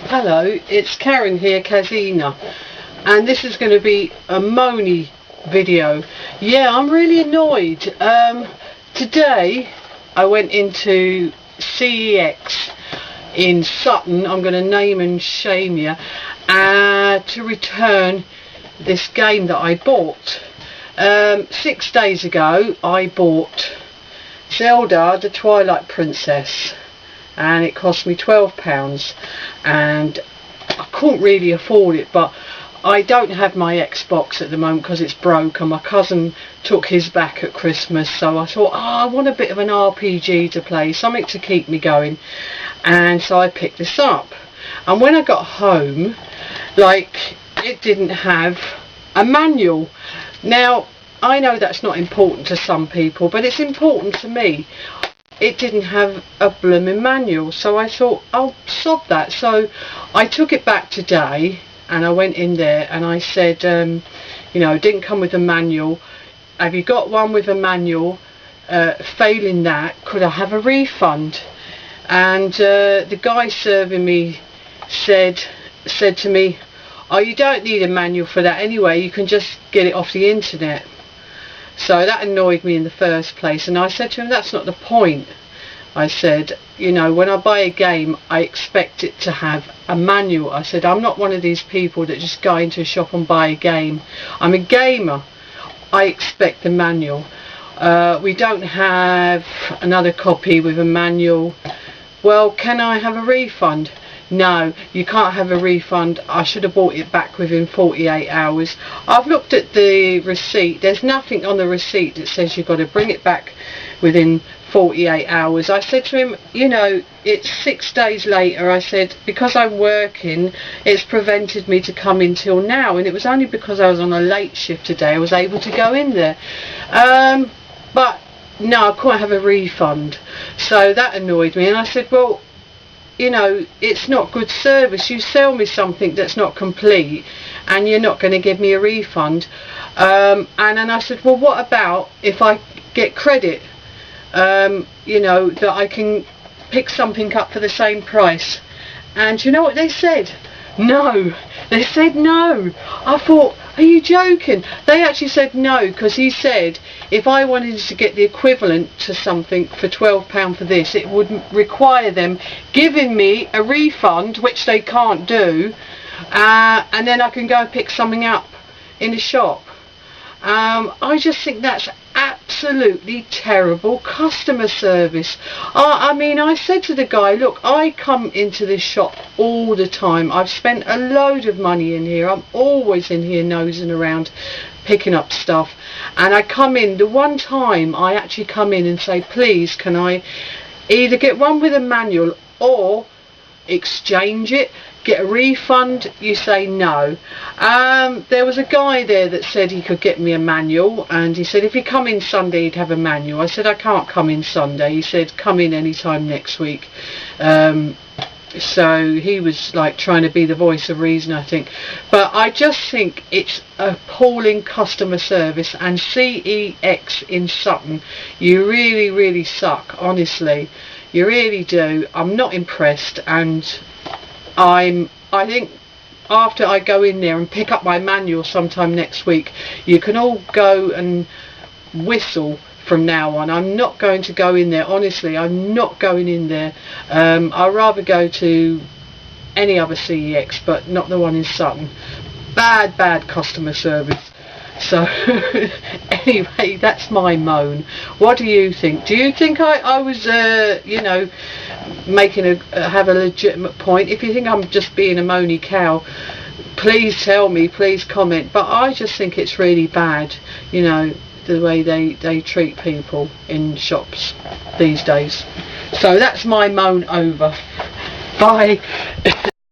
Hello, it's Karen here, Kazina, and this is going to be a moany video. Yeah, I'm really annoyed. Today I went into CEX in Sutton, I'm going to name and shame you, to return this game that I bought. 6 days ago I bought Zelda the Twilight Princess, and it cost me £12, and I couldn't really afford it, but I don't have my Xbox at the moment because it's broke, and my cousin took his back at Christmas, so I thought, I want a bit of an RPG to play, something to keep me going, and so I picked this up. And when I got home, it didn't have a manual. Now I know that's not important to some people, but it's important to me. It didn't have a blooming manual, so I thought, I'll sod that. So I took it back today and I went in there and I said, you know, it didn't come with a manual. Have you got one with a manual? Failing that, could I have a refund? And the guy serving me said to me, oh, you don't need a manual for that anyway, you can just get it off the internet. So that annoyed me in the first place, and I said to him, that's not the point. I said, you know, when I buy a game I expect it to have a manual. I said, I'm not one of these people that just go into a shop and buy a game. I'm a gamer. I expect the manual. We don't have another copy with a manual. Well, can I have a refund? No, you can't have a refund. I should have bought it back within 48 hours. I've looked at the receipt. There's nothing on the receipt that says you've got to bring it back within 48 hours. I said to him, you know, it's 6 days later. I said, because I'm working, it's prevented me to come in till now, and it was only because I was on a late shift today I was able to go in there. But no, I couldn't have a refund. So that annoyed me, and I said, well, you know, it's not good service. You sell me something that's not complete and you're not going to give me a refund. And then I said, well, what about if I get credit, you know, that I can pick something up for the same price? And you know what they said? No. They said no. I thought, are you joking? They actually said no, because he said if I wanted to get the equivalent to something for £12 for this, it would require them giving me a refund, which they can't do, and then I can go and pick something up in the shop. I just think that's absolutely terrible customer service. I mean, I said to the guy, look, I come into this shop all the time. I've spent a load of money in here. I'm always in here nosing around picking up stuff, and I come in, the one time I actually come in and say, please, can I either get one with a manual or exchange it, get a refund? You say no. There was a guy there that said he could get me a manual, and he said if you come in Sunday he'd have a manual. I said I can't come in Sunday. He said come in any time next week. So he was like trying to be the voice of reason, I think. But I just think it's appalling customer service, and CEX in Sutton, you really suck, honestly. You really do. I'm not impressed, and I think after I go in there and pick up my manual sometime next week, you can all go and whistle from now on. I'm not going to go in there, honestly. I'm not going in there. I'd rather go to any other CEX, but not the one in Sutton. Bad customer service. So anyway, that's my moan. What do you think? Do you think I was you know, have a legitimate point? If you think I'm just being a moany cow, please tell me, please comment. But I just think it's really bad, you know, the way they treat people in shops these days. So that's my moan over. Bye.